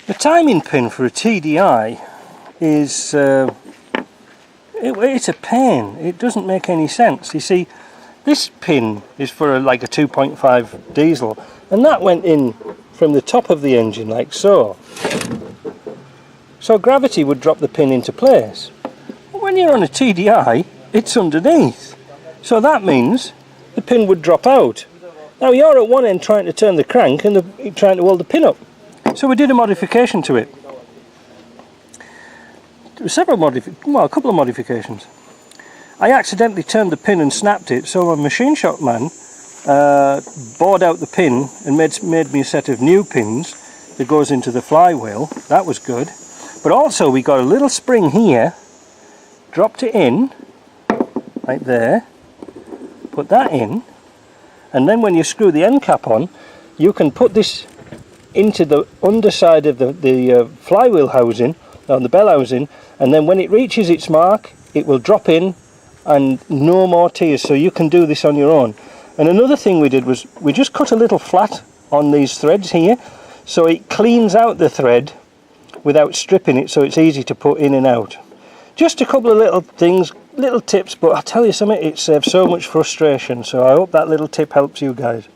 The timing pin for a TDI is it's a pain. It doesn't make any sense. You see, this pin is for like a 2.5 diesel, and that went in from the top of the engine like so. So gravity would drop the pin into place. But when you're on a TDI, it's underneath. So that means the pin would drop out. Now you're at one end trying to turn the crank and trying to hold the pin up. So we did a modification to it. There were a couple of modifications. I accidentally turned the pin and snapped it, so a machine shop man bored out the pin and made me a set of new pins that goes into the flywheel. That was good. But also we got a little spring here, dropped it in, like there, put that in, and then when you screw the end cap on, you can put this into the underside of the flywheel housing, on the bell housing, and then when it reaches its mark, it will drop in and no more tears, so you can do this on your own. And another thing we did was we just cut a little flat on these threads here, so it cleans out the thread without stripping it, so it's easy to put in and out. Just a couple of little things, little tips, but I tell you something, it saves so much frustration, so I hope that little tip helps you guys.